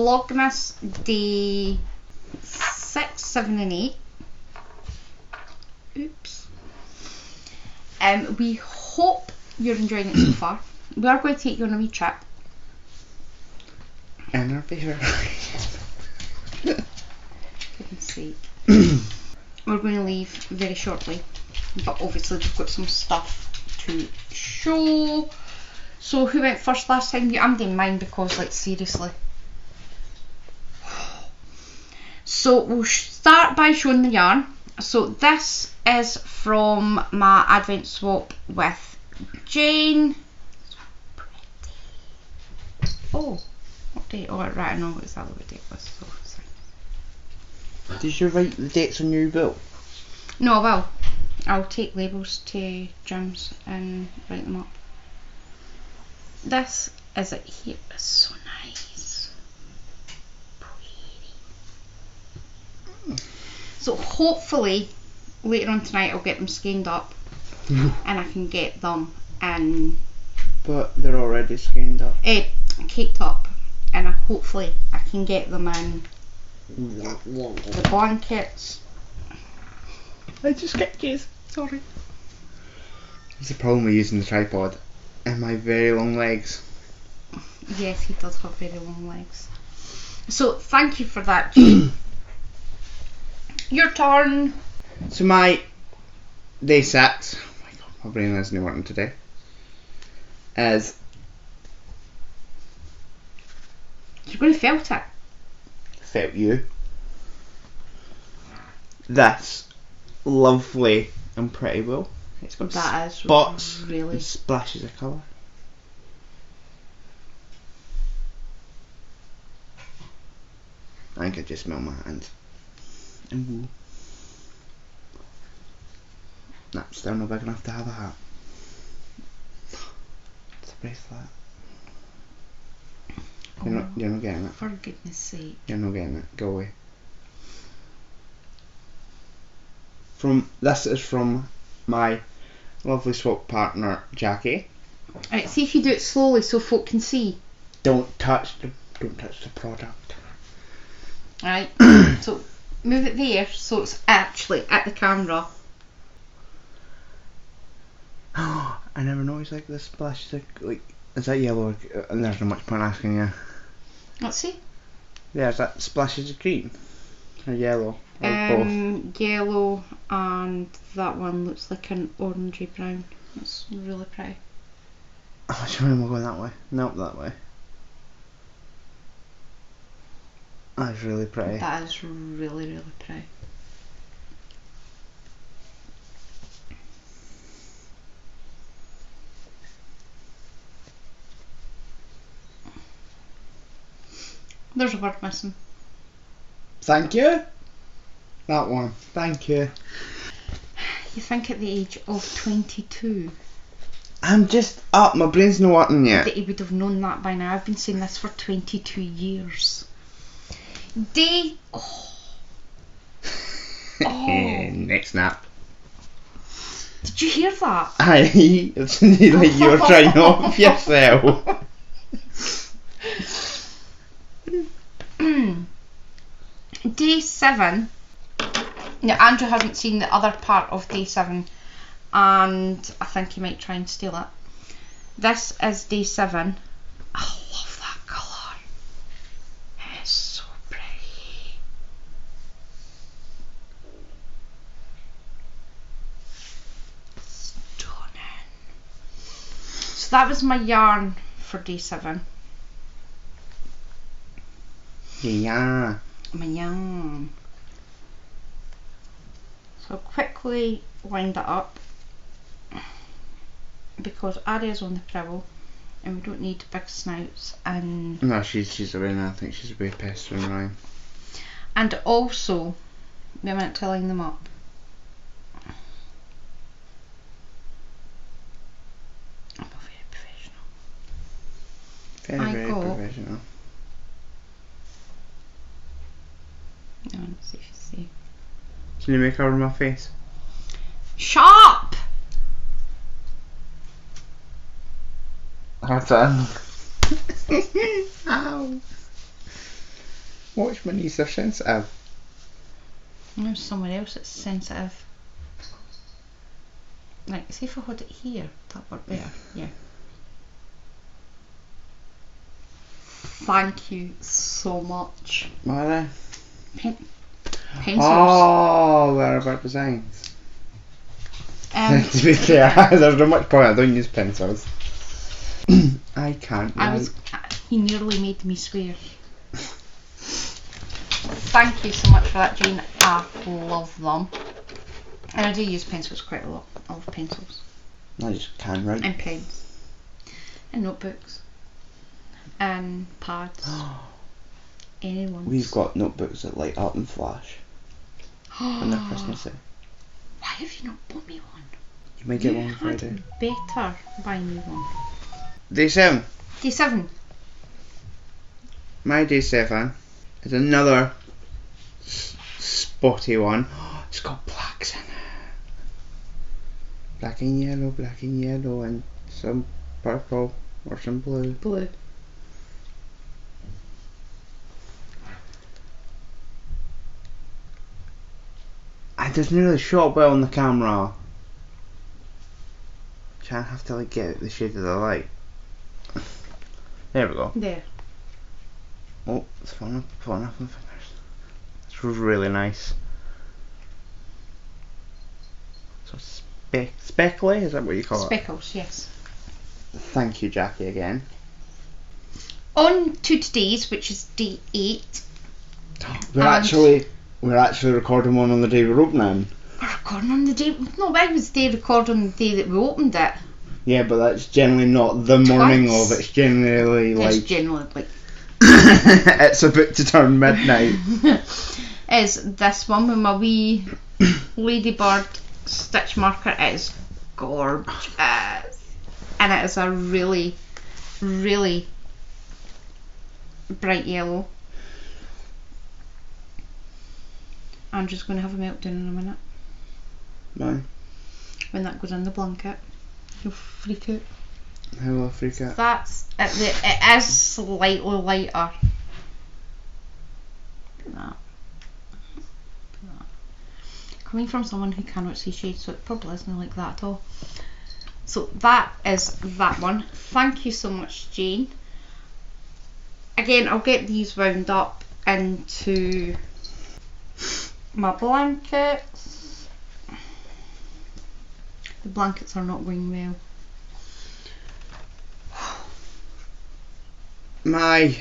Vlogmas day 6, 7 and 8. Oops. We hope you're enjoying it so far. We are going to take you on a wee trip. And our favourite. Goodness sake. We're going to leave very shortly, but obviously we've got some stuff to show. So who went first last time? I'm doing mine because, like, seriously. So we'll start by showing the yarn. So this is from my Advent swap with Jane. So pretty. Oh, what date? Oh, right, I know exactly what date it was. So sorry. Did you write the dates on your bill? No, I will. I'll take labels to gyms and write them up. This is it here. It's so nice. Pretty. So hopefully later on tonight I'll get them skeined up and I can get them in. But they're already skeined up. Caked up, and hopefully I can get them in the blankets. I just get kids. Sorry. It's the problem with using the tripod and my very long legs. Yes, he does have very long legs. So thank you for that, Jane. Your turn. So my day 6, oh my god, my brain isn't working today, is you're going to felt it. felt you. This lovely and pretty wool. It's got That is spots really and splashes of colour. I think I just smell my hands. And wool. That's still not big enough to have a hat. It's a bracelet. You're not getting it. For goodness sake. You're not getting it. Go away. This is from my lovely swap partner Jackie. Alright, see if you do it slowly so folk can see. Don't touch the product. Alright, so move it there so it's actually at the camera. I never noticed like this splash. Like, is that yellow? And there's not much point asking you. Let's see. There's that splashes of green or yellow or both. Yellow, and that one looks like an orangey brown. It's really pretty. Oh, sure, we'll go that way. Nope, that way. That's really pretty. That is really, really pretty. There's a word missing. Thank you. That one. Thank you. You think at the age of 22 I'm just up. My brain's not working yet. that you would have known that by now. I've been saying this for 22 years. Next nap. Did you hear that? Aye, it sounded like you were trying off yourself. Day 7. Now Andrew hasn't seen the other part of day 7 and I think he might try and steal it. This is day 7. I love that colour. It's so pretty. Stunning. So that was my yarn for day 7. Yeah. My yarn. So I'll quickly wind it up because Arya's on the prowl and we don't need big snouts, and No, she's a winner. I think she's a big pestering Ryan. and also we meant to line them up. I'm not very professional. Very professional. I want to see if you see. Can you make her my face? Shut up! That's it. Ow. Watch my knees, they're sensitive. There's someone else that's sensitive. Like, see if I hold it here, that work better. Yeah. Thank you so much. What are they? Pencils. Oh, they're about designs. To be fair, there's not much point. I don't use pencils. I can't. He nearly made me swear. Thank you so much for that, Jane. I love them. And I do use pencils quite a lot. I love pencils. I just can write. And pens. And notebooks. And pads. Anyone. We've got notebooks that light up and flash. And they're Christmassy. Why have you not bought me one? You might get one on Friday. Better buy me one. Day 7. Day 7. My day 7 is another spotty one. It's got blacks in it. Black and yellow, and some purple or some blue. Blue. It doesn't really show up well on the camera. I have to like get the shade of the light. There we go. There. Oh, it's falling off my fingers. It's really nice. So speckly, is that what you call Speckles, yes. it? Thank you, Jackie, again. On to today's, which is day 8. We're actually recording one on the day we're opening. We're recording on the day. No, I was recording on the day that we opened it. Yeah, but that's generally not the morning of. It's generally like. It's generally like. It's about to turn midnight. Is this one with my wee ladybird stitch marker? It is gorgeous, and it is a really, really bright yellow. I'm just going to have a meltdown in a minute. Why? When that goes in the blanket, you'll freak out. How will I freak out? It is slightly lighter. Look at that. Coming from someone who cannot see shade, so it probably isn't like that at all. So that is that one. Thank you so much, Jane. Again, I'll get these wound up into my blankets. The blankets are not going well. My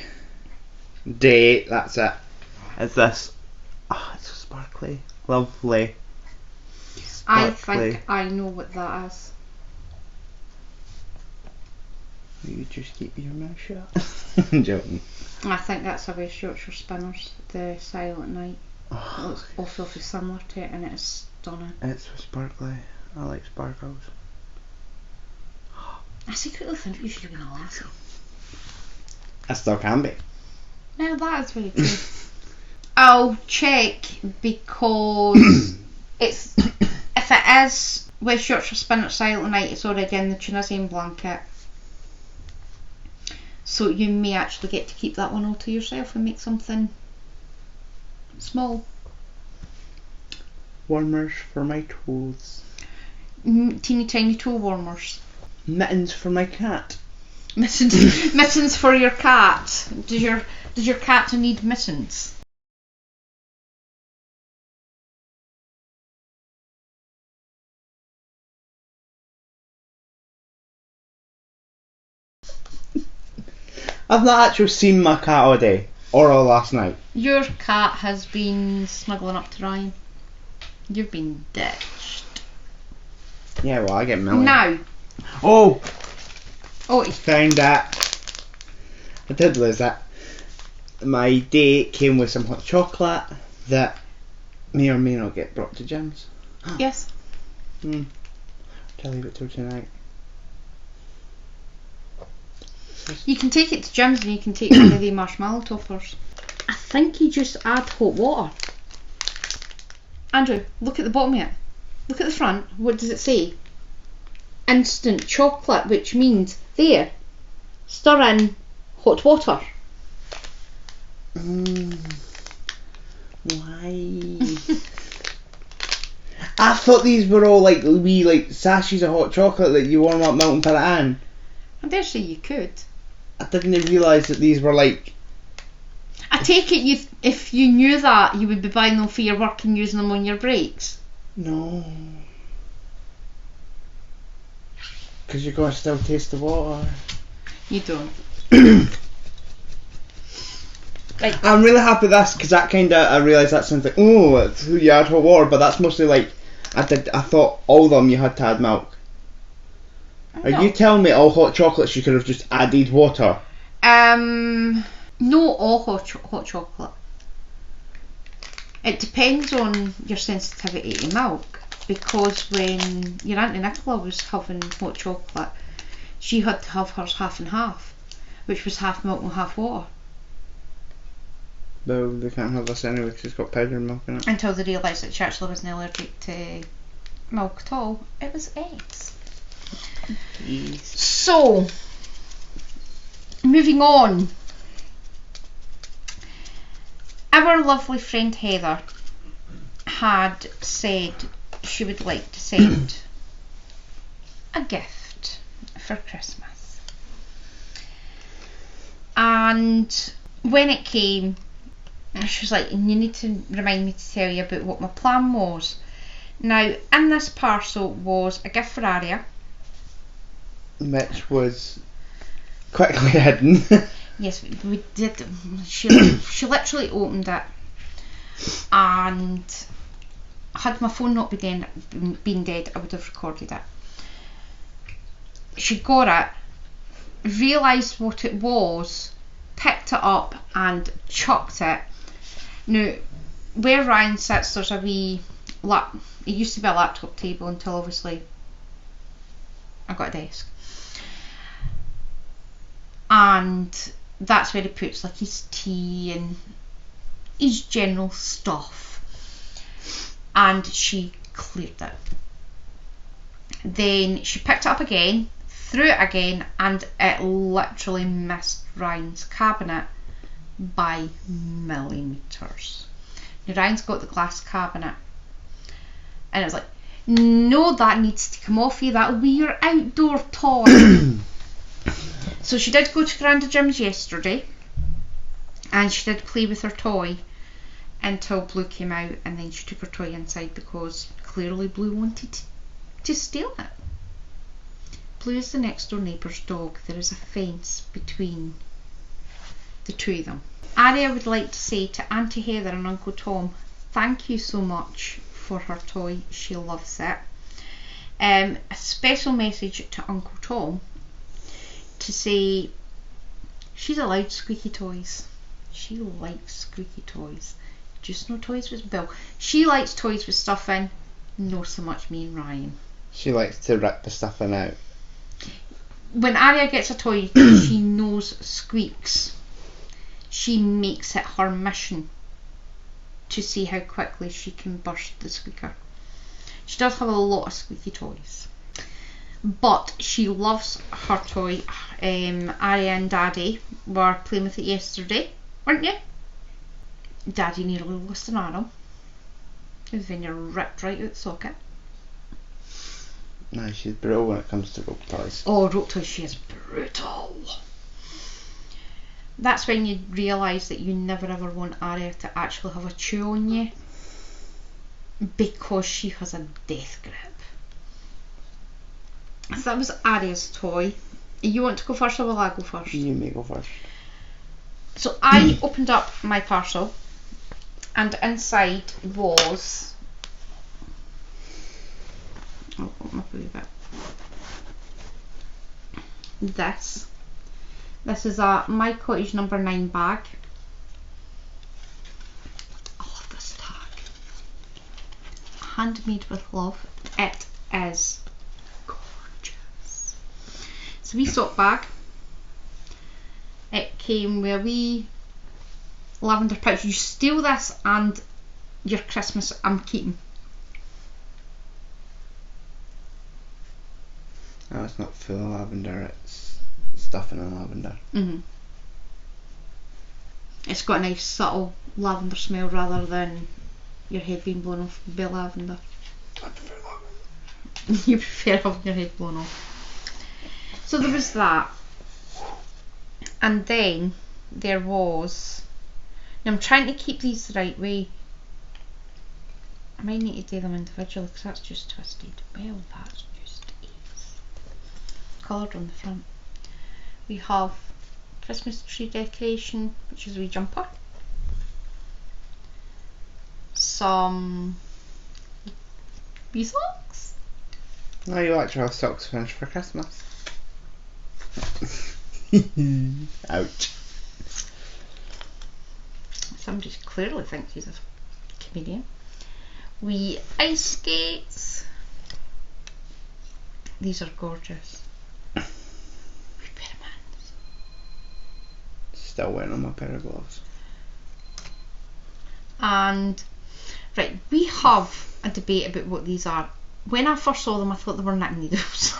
day, that's it. It's this. Oh, it's so sparkly. Lovely. I Sparkly. think I know what that is. You just keep your mouth shut. I'm joking. I think that's a West Yorkshire Spinners, the Silent Night. Oh, It looks awfully similar to it, and it is stunning. it's so sparkly. I like sparkles. I secretly think you should have been a lassie. I still can be. Now that is very cool. I'll check because it's if it is West Yorkshire Spinners Silent Night, it's already in the Tunisian blanket. So you may actually get to keep that one all to yourself and make something small. Warmers for my toes. Teeny tiny toe warmers. Mittens for my cat. Mittens for your cat. Does your cat need mittens? I've not actually seen my cat all day or all last night. Your cat has been snuggling up to Ryan. You've been ditched. Yeah, well, I get Millie. Now. Oh! Oh, Found that. I did lose that. My day came with some hot chocolate that may or may not get brought to Jim's. yes. I'll leave it till tonight. You can take it to Jim's and you can take one of the marshmallow toppers. I think you just add hot water. Andrew, look at the bottom of it. Look at the front. What does it say? Instant chocolate, which means there. Stir in hot water. Why? I thought these were all like wee like sachets of hot chocolate that you warm up milk and put it in. I dare say you could. I didn't realise that these were like... I take it if you knew that, you would be buying them for your work and using them on your breaks. No. Because you're going to still taste the water. You don't. Like, I'm really happy with this because that kind of, I realised that sounds like, oh, it's who you add hot water, but that's mostly like, I thought all of them you had to add milk. Are you telling me all hot chocolates you could have just added water? No, all hot chocolate. It depends on your sensitivity to milk, because when your Auntie Nicola was having hot chocolate, she had to have hers half and half, which was half milk and half water. No, they can't have this anyway because it's got powdered milk in it. Until they realised that she actually wasn't allergic to milk at all. It was eggs. Jeez. So, moving on. Our lovely friend Heather had said she would like to send a gift for Christmas. And when it came, she was like, you need to remind me to tell you about what my plan was. Now, in this parcel was a gift for Arya. Which was quickly hidden. Yes, we did. She literally opened it, and had my phone not been dead, I would have recorded it. She got it, realised what it was, picked it up and chucked it. Now, where Ryan sits, there's a wee it used to be a laptop table until obviously I got a desk. And that's where he puts like his tea and his general stuff. And she cleared it. Then she picked it up again, threw it again, and it literally missed Ryan's cabinet by millimetres. Now Ryan's got the glass cabinet, and it was like, no, that needs to come off you, that'll be your outdoor toy. So she did go to Granda Jim's yesterday, and she did play with her toy until Blue came out, and then she took her toy inside because clearly Blue wanted to steal it. Blue is the next door neighbour's dog. There is a fence between the two of them. Arya would like to say to Auntie Heather and Uncle Tom, thank you so much for her toy. She loves it. A special message to Uncle Tom to say she's allowed squeaky toys. She likes squeaky toys. Just no toys with Bill. She likes toys with stuff in, not so much me and Ryan. She likes to rip the stuffing out. When Arya gets a toy she knows squeaks, she makes it her mission to see how quickly she can burst the squeaker. She does have a lot of squeaky toys, but she loves her toy. Arya and Daddy were playing with it yesterday, weren't you? Daddy nearly lost an arm. His finger ripped right out the socket. No, she's brutal when it comes to rope toys. Oh, rope toys, she is brutal. That's when you realise that you never ever want Arya to actually have a chew on you, because she has a death grip. So that was Arya's toy. You want to go first or will I go first? You may go first. So I opened up my parcel, and inside was... I'll open up a wee bit. This is a My Cottage number 9 bag. I love this tag. Handmade with love. It is gorgeous. It's a wee sock bag. It came with a wee lavender pouch. You steal this and your Christmas I'm keeping. No, it's not full of lavender, it's stuffing in lavender. It's got a nice subtle lavender smell rather than your head being blown off by lavender. I prefer lavender. You prefer having your head blown off. So there was that. And then there was... Now I'm trying to keep these the right way. I might need to do them individually because that's just twisted. Well, that's just ace. Coloured on the front. We have Christmas tree decoration, which is a wee jumper. Some wee socks. No, you like to have socks finished for Christmas. Ouch. Somebody clearly thinks he's a comedian. Wee ice skates. These are gorgeous. Wee pair of hands. Still waiting on my pair of gloves. And right, we have a debate about what these are. When I first saw them, I thought they were knitting needles.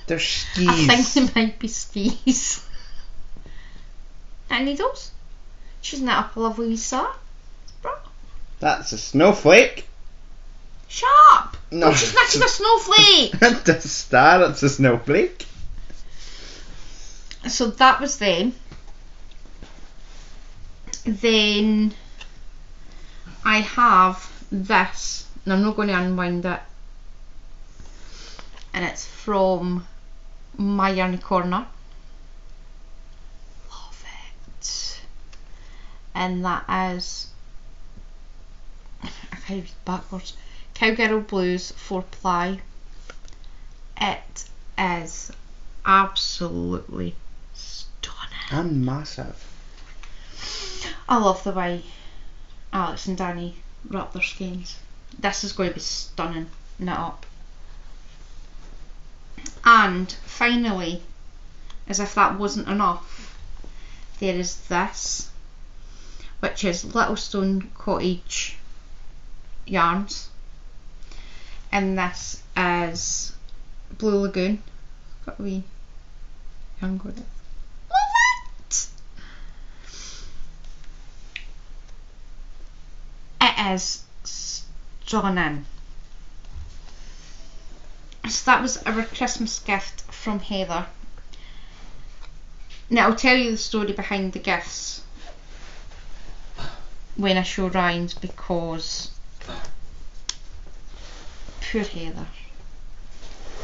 They're skis. I think they might be skis. Knitting needles. She's knit up a lovely wee star. That's a snowflake. Shut up! No, she's knitting a snowflake. It's a star. It's a snowflake. So that was them. Then I have this, and I'm not going to unwind it. And it's from My Yarny Corner. Love it. And that is, I can't read backwards, Cowgirl Blues 4-ply. It is absolutely stunning. And massive. I love the way Alex and Danny wrap their skeins. This is going to be stunning, knit up. And finally, as if that wasn't enough, there is this, which is Littlestone Cottage yarns, and this is Blue Lagoon. Got a wee yarn going. Love it! It is stunning. So that was our Christmas gift from Heather. Now I'll tell you the story behind the gifts when I show Ryan's, because poor Heather.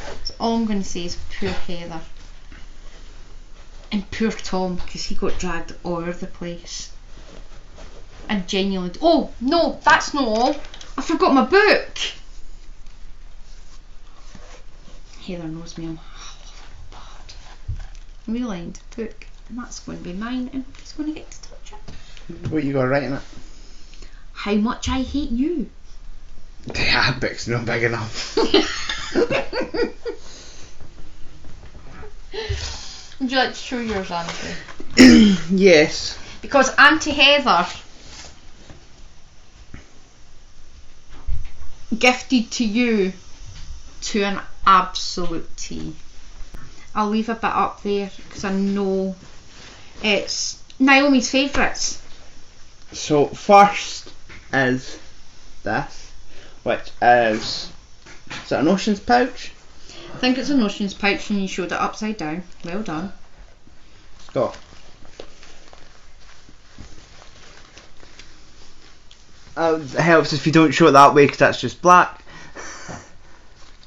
That's all I'm going to say is poor Heather. And poor Tom, because he got dragged all over the place. And genuinely... Oh, no, that's not all. I forgot my book. Heather knows me, I'm bad. I'm relined book, and that's going to be mine, and nobody's going to get to touch it. What you got to write in it? How much I hate you. Yeah, book's not big enough. Would you like to show yours, Auntie? Yes. Because Auntie Heather gifted to you to an absolute T. I'll leave a bit up there because I know it's Naomi's favourites. So first is this, which is it an Ocean's pouch? I think it's an Ocean's pouch, and you showed it upside down. Well done. It's got it helps if you don't show it that way because that's just black.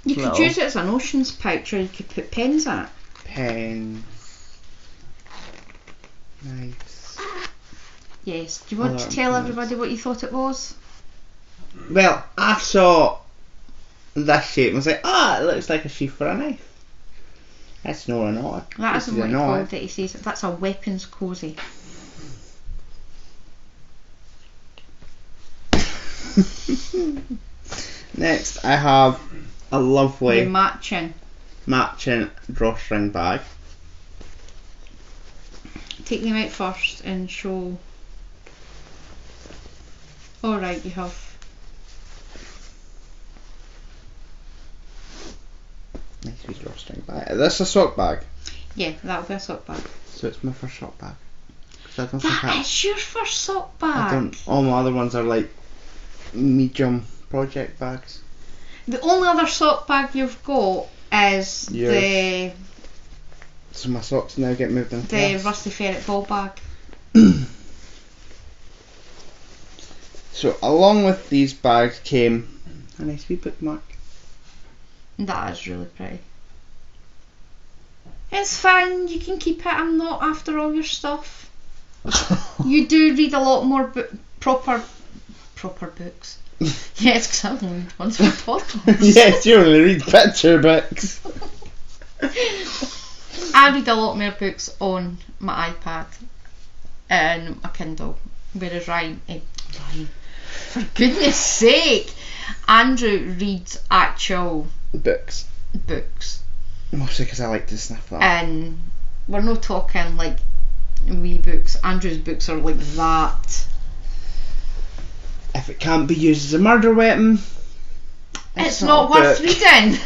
You could use it as an Ocean's pouch, or you could put pens in it. Pens. Nice. Yes. Do you want to tell everybody what you thought it was? Well, I saw this shape and was like, it looks like a sheath for a knife. That's not an odd. That isn't what he called it. He says that's a weapons cozy. Next, I have a lovely matching drawstring bag. Take them out first and show. Alright, you have. Nice wee drawstring bag. Is this a sock bag? Yeah, that'll be a sock bag. So it's my first sock bag. 'cause I don't think That is your first sock bag. All my other ones are like medium project bags. The only other sock bag you've got is So my socks now get moved into the this. Rusty Ferret ball bag. So along with these bags came a nice wee bookmark. That is really pretty. It's fine, you can keep it. I'm not after all your stuff. You do read a lot more proper books. Yes, because I only read ones for podcasts. Yes, you only read picture books. I read a lot more books on my iPad and my Kindle, whereas Ryan, for goodness sake, Andrew reads actual books. Mostly because I like to sniff that. And we're not talking like wee books. Andrew's books are like that. If it can't be used as a murder weapon, it's not worth reading.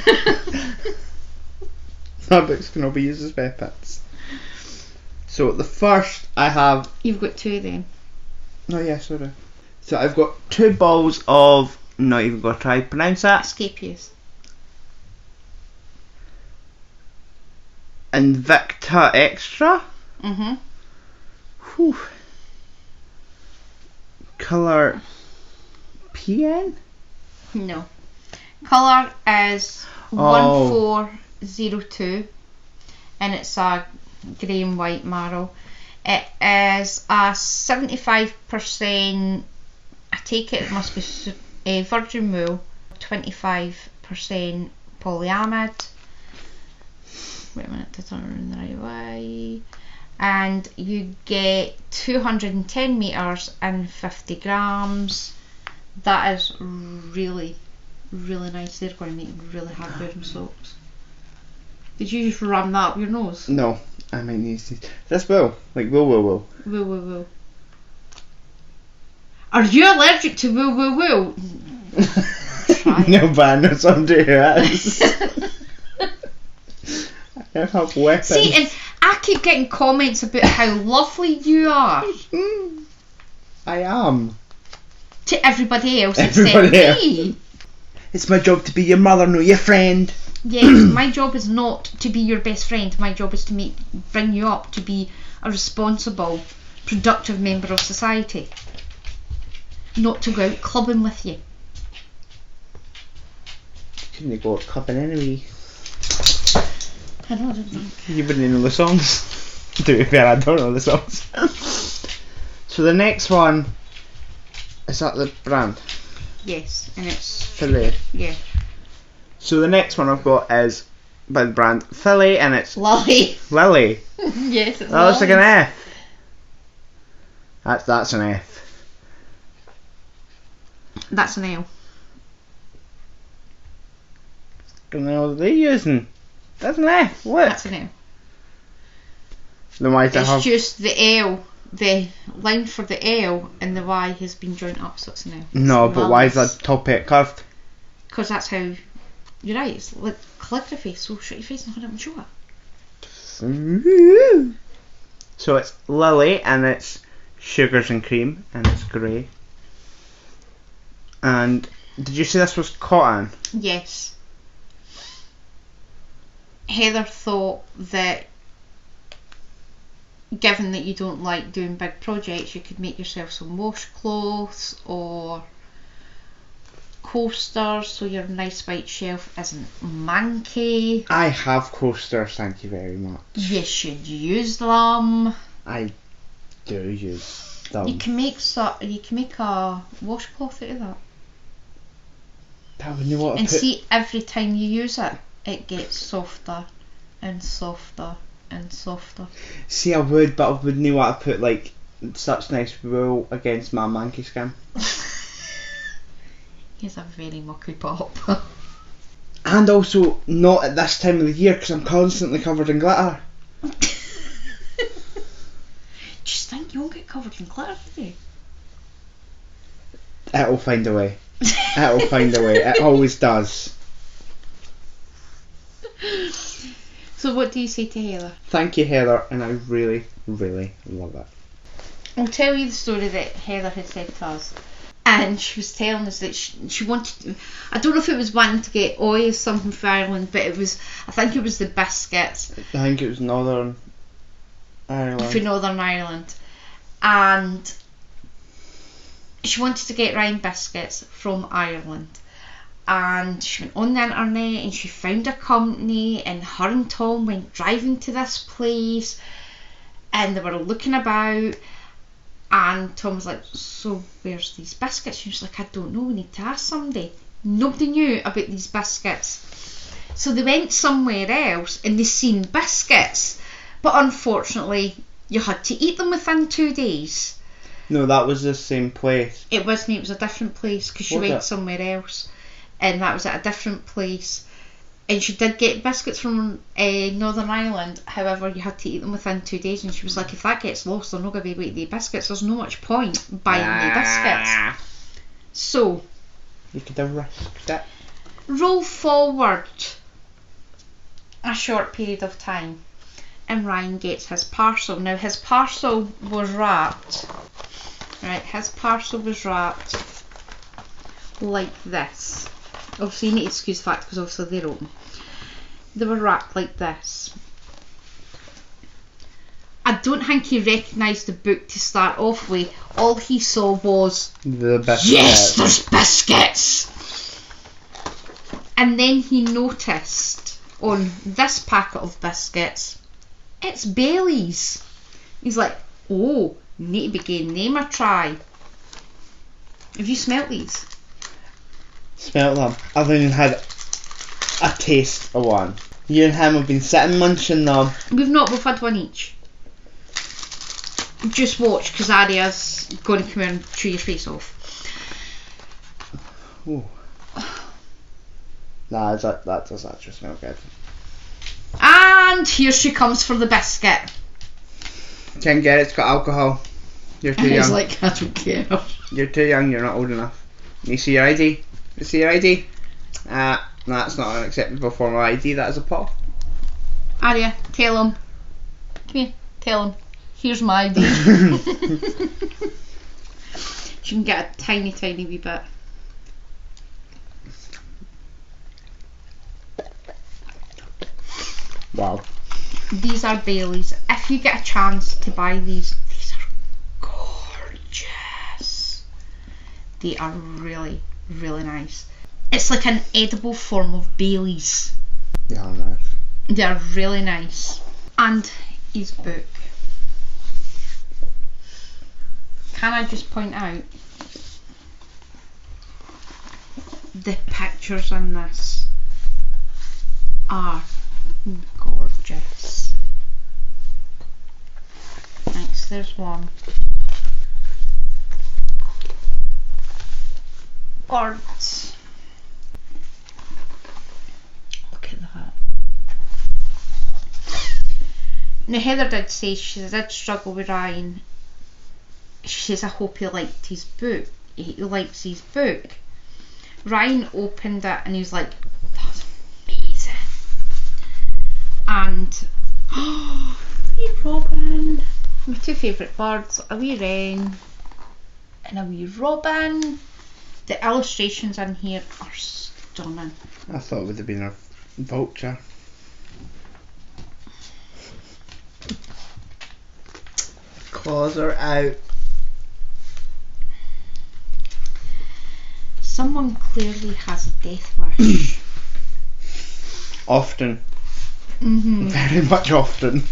My books can all be used as weapons. So the first I have... You've got two then. Oh yeah, sorry. So I've got 2 balls of... Not even going to try to pronounce that. Escapius. Invicta Extra. Mm-hmm. Whew. Colour... PN? No. Colour is 1402 and it's a grey and white marrow. It is a 75%, I take it must be virgin wool, 25% polyamide. Wait a minute to turn it in the right way. And you get 210 metres and 50 grams. That is really, really nice. They're going to make really hard wearing socks. Did you just ram that up your nose? No, I might need to. This wool, like wool. Wool. Are you allergic to wool? No, but I know somebody who is. I have weapons. See, and I keep getting comments about how lovely you are. I am. To everybody else except me. It's my job to be your mother, no your friend. Yes, my job is not to be your best friend. My job is to bring you up to be a responsible, productive member of society. Not to go out clubbing with you. Couldn't you go out clubbing anyway? I don't think. You wouldn't know the songs. To be fair, I don't know the songs. So the next one, is that the brand? Yes, and it's Filet. Yeah. So the next one I've got is by the brand Filet, and it's Lily. Lily. Yes, it's That looks like an F. That's an F. That's an L. Don't know what they're using. That's an F. What? That's an L. Then why does it have... It's just the L. The line for the L and the Y has been joined up, so it's an L. No, but why is that top bit curved? Because that's how. You're right. It's like calligraphy. So shut your face and hold up and show it. So it's Lily, and it's sugars and cream, and it's grey. And did you say this was cotton? Yes. Heather thought that given that you don't like doing big projects, you could make yourself some washcloths or coasters so your nice white shelf isn't manky. I have coasters, thank you very much. You should use them. I do use them. You can make a washcloth out of that. But when you want to And put... see, every time you use it, it gets softer and softer and softer. See, I would, but I wouldn't want to put like such nice wool against my monkey skin. He's a very mucky pop. And also not at this time of the year because I'm constantly covered in glitter. Just think you won't get covered in glitter, do you? It'll find a way. It'll find a way. It always does. So what do you say to Heather? Thank you, Heather, and I really, really love it. I'll tell you the story that Heather had said to us. And she was telling us that she wanted to, I don't know if it was wanting to get oil or something for Ireland, but I think it was the biscuits. I think it was Northern Ireland. For Northern Ireland. And she wanted to get Ryan biscuits from Ireland. And she went on the internet and she found a company, and her and Tom went driving to this place and they were looking about. And Tom was like, so where's these biscuits? She was like, I don't know, we need to ask somebody. Nobody knew about these biscuits. So they went somewhere else and they seen biscuits. But unfortunately, you had to eat them within 2 days. No, that was the same place. It wasn't, it was a different place because she went somewhere else. And that was at a different place. And she did get biscuits from Northern Ireland, however you had to eat them within 2 days, and she was like, if that gets lost they're not going to be able to eat the biscuits, there's no much point buying the biscuits. So you could have risked it. Roll forward a short period of time and Ryan gets his parcel. Now his parcel was wrapped, right, like this. Obviously you need to excuse the fact because obviously they're open. They were wrapped like this. I don't think he recognised the book to start off with. All he saw was the biscuits. Yes, there's biscuits. And then he noticed on this packet of biscuits, it's Bailey's. He's like, oh, need to be giving them a try. Have you smelt these? Smelt them. I've even had a taste of one. You and him have been sitting munching them. We've had one each. Just watch, because Arya's going to come in and chew your face off. Ooh. Nah, that does actually smell good. And here she comes for the biscuit. Can't get it, it's got alcohol. You're too young. He's like, I don't care. You're too young, you're not old enough. You see your ID? You see your ID? That's not an acceptable form of ID, that is a pop. Arya, tell him. Come here, tell him. Here's my ID. She can get a tiny, tiny wee bit. Wow. These are Bailey's. If you get a chance to buy these are gorgeous. They are really, really nice. It's like an edible form of Bailey's. Yeah, nice. They're really nice. And his book. Can I just point out the pictures in this are gorgeous. Thanks, there's one. Birds. Look at that. Now Heather did say she did struggle with Ryan. She says, I hope he liked his book. He likes his book. Ryan opened it and he was like, that's amazing. And wee robin. My two favourite birds, a wee wren and a wee robin. The illustrations in here are stunning. I thought it would have been a vulture. Claws are out. Someone clearly has a death wish. Often. Mm-hmm. Very much often.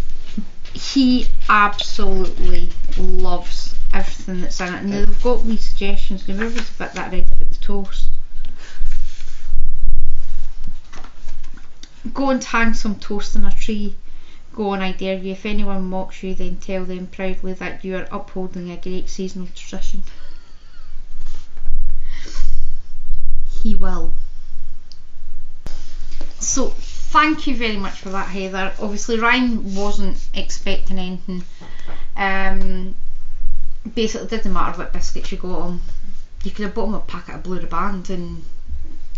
He absolutely loves everything that's in it. And they've got wee suggestions. Now, where was the bit that I read about the toast? Go and hang some toast in a tree. Go on, I dare you. If anyone mocks you, then tell them proudly that you are upholding a great seasonal tradition. He will. So, thank you very much for that, Heather. Obviously, Ryan wasn't expecting anything. Basically, it didn't matter what biscuits you got him. You could have bought him a packet of Blue Band and...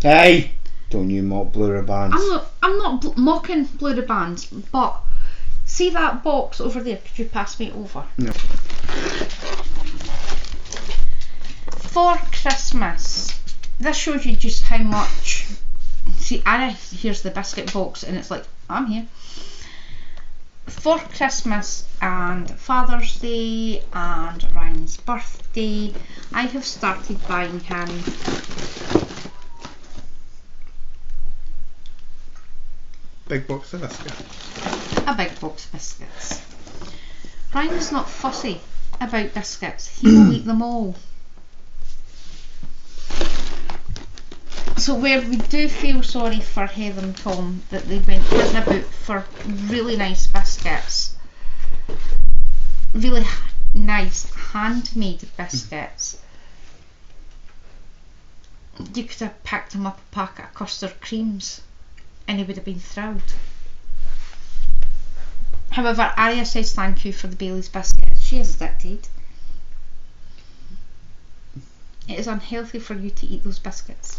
Hey! Don't you mock Blue Bands. I'm not mocking Blue Bands, but see that box over there? Could you pass me it over? No. For Christmas, this shows you just how much. See, Arya here's the biscuit box and it's like, I'm here. For Christmas and Father's Day and Ryan's birthday, I have started buying him big box of biscuits. A big box of biscuits. Ryan's not fussy about biscuits. He will eat them all. So where we do feel sorry for Heather and Tom that they went hunting about for really nice biscuits, really nice handmade biscuits, you could have picked him up a packet of custard creams and he would have been thrilled. However, Arya says thank you for the Bailey's biscuits. She is addicted. It is unhealthy for you to eat those biscuits.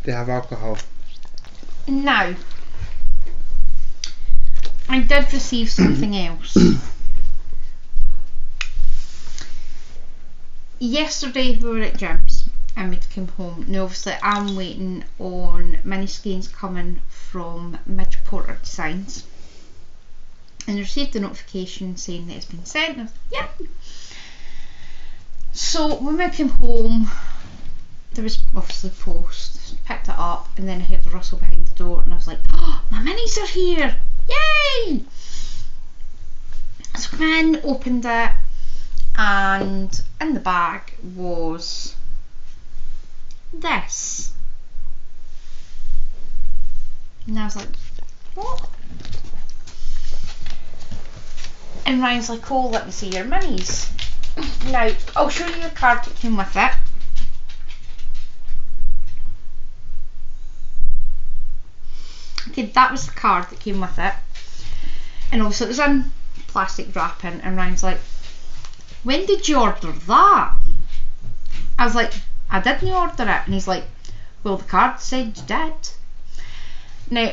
They have alcohol. Now, I did receive something else. Yesterday we were at Jim's and we came home. Now obviously I'm waiting on mini skeins coming from Midge Porter Designs, and I received a notification saying that it's been sent, and I was like, yeah. So when we came home, there was obviously post, picked it up, and then I heard the rustle behind the door and I was like, oh, my minis are here, yay! So I came in, opened it, and in the bag was this. And I was like, what? And Ryan's like, oh, let me see your minis. Now, I'll show you the card that came with it. Okay, that was the card that came with it. And also it was in plastic wrapping, and Ryan's like, when did you order that? I was like, I didn't order it. And he's like, well, the card said you did. Now,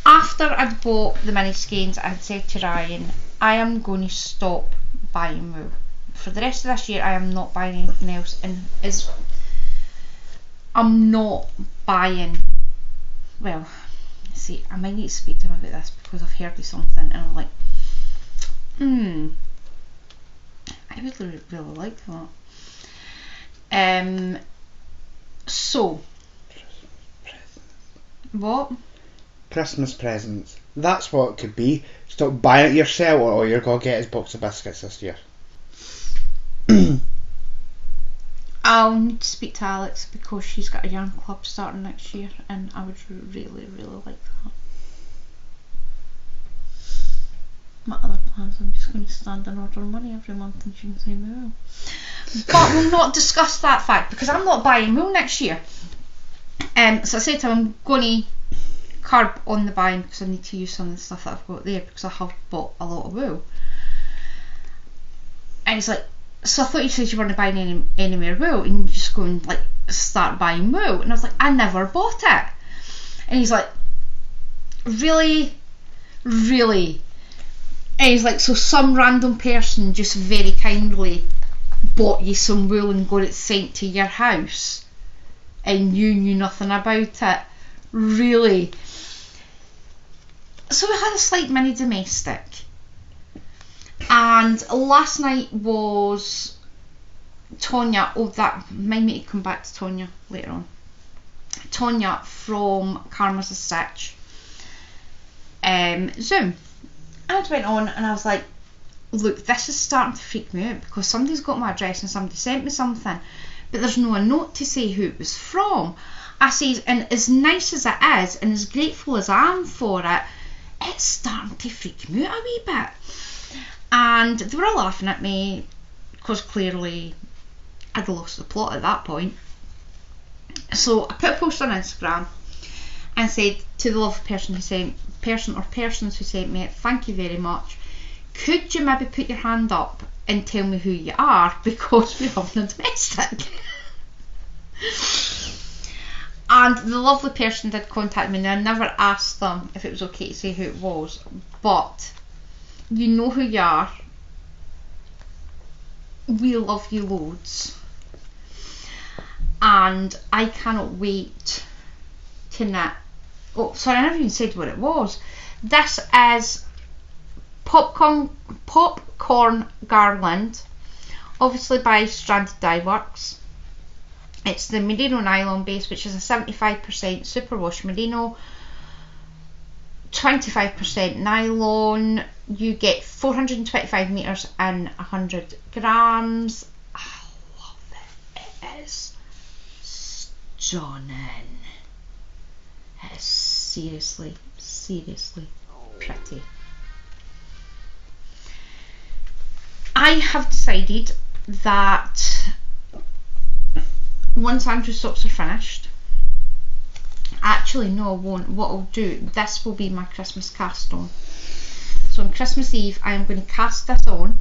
after I'd bought the mini skeins, I had said to Ryan, I am going to stop buying wool. For the rest of this year, I am not buying anything else, and I'm not buying, well, see, I might need to speak to him about this because I've heard of something and I'm like, I would really like that. So, what? Christmas presents. That's what it could be. Stop buying it yourself, or all you're going to get is a box of biscuits this year. I'll need to speak to Alex because she's got a yarn club starting next year and I would really like that. My other plans, I'm just going to stand and order money every month and she can say moo. But we'll not discuss that fact because I'm not buying wool next year. So I said to him, I'm going to curb on the buying because I need to use some of the stuff that I've got there because I have bought a lot of wool. And he's like, so I thought you said you weren't buying any more wool and you just go and like start buying wool. And I was like, I never bought it. And he's like, really? And he's like, so some random person just very kindly bought you some wool and got it sent to your house and you knew nothing about it? Really? So we had a slight mini domestic. And last night was Tonya, that might make it come back to Tonya later on. Tonya from Karma's a Stitch Zoom. And I went on and I was like, look, this is starting to freak me out because somebody's got my address and somebody sent me something, but there's no a note to say who it was from. I says, and as nice as it is and as grateful as I am for it, it's starting to freak me out a wee bit. And they were all laughing at me because clearly I'd lost the plot at that point. So I put a post on Instagram and said to the lovely person or persons who sent me it, thank you very much. Could you maybe put your hand up and tell me who you are because we're having a domestic? And the lovely person did contact me. Now I never asked them if it was okay to say who it was, but you know who you are. we love you loads. And I cannot wait to knit. Oh, sorry, I never even said what it was. This is popcorn garland, obviously by Stranded Dye Works. It's the merino nylon base, which is a 75% superwash merino, 25% nylon. You get 425 metres in 100 grams. I love it. It is stunning. It is seriously pretty. I have decided that once Andrew's socks are finished, actually no I won't, what I'll do, this will be my Christmas cast on. So on Christmas Eve I am going to cast this on,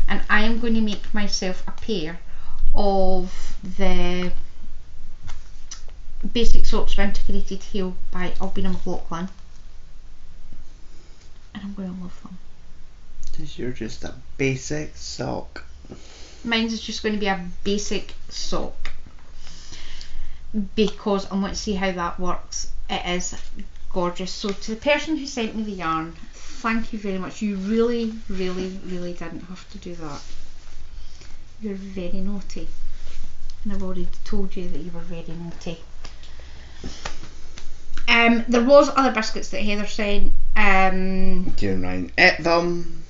and I am going to make myself a pair of the Basic Socks for Integrated Heel by Albina McLaughlin, and I'm going to love them. Because you're just a basic sock. Mine's is just going to be a basic sock, because I want to see how that works. It is gorgeous. So to the person who sent me the yarn, thank you very much. You really didn't have to do that. You're very naughty, and I've already told you that you were very naughty. There was other biscuits that Heather sent. Doing right. Ate them.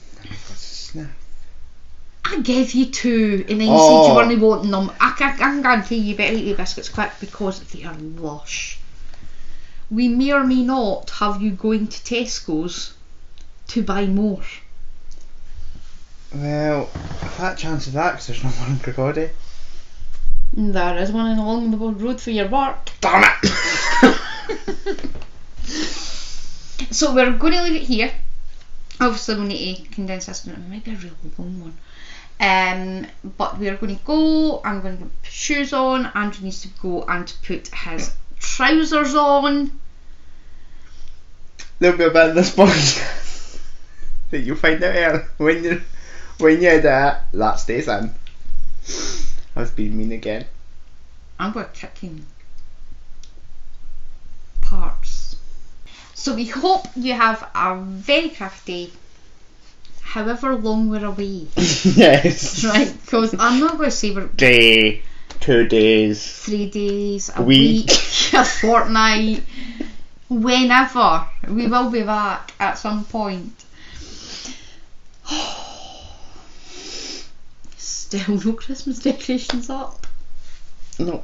I gave you 2 and then you said you weren't wanting them. I can guarantee you better eat the biscuits quick because they are lush. We may or may not have you going to Tesco's to buy more. Well, a fat chance of that because there's no one in Kirkcaldy. There is one along the road for your work. Damn it! So we're going to leave it here. Obviously we need to condense this down. It might be a really long one. But we're going to go. I'm going to put shoes on. Andrew needs to go and put his trousers on. There'll be a bit in this podcast that you'll find out here when you do that stays in. I was being mean again. I'm going to kick him parts. So we hope you have a very crafty however long we're away. Yes. Right, because I'm not going to say we're... Day, 2 days, 3 days, a week, a fortnight, whenever. We will be back at some point. Still no Christmas decorations up. No.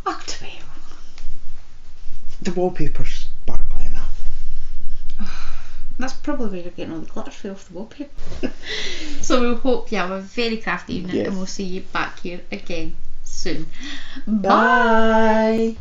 October. The wallpaper's sparkly enough. That's probably where you're getting all the glitter free off the wallpaper. So we hope you have a very crafty evening, and we'll see you back here again soon. Bye.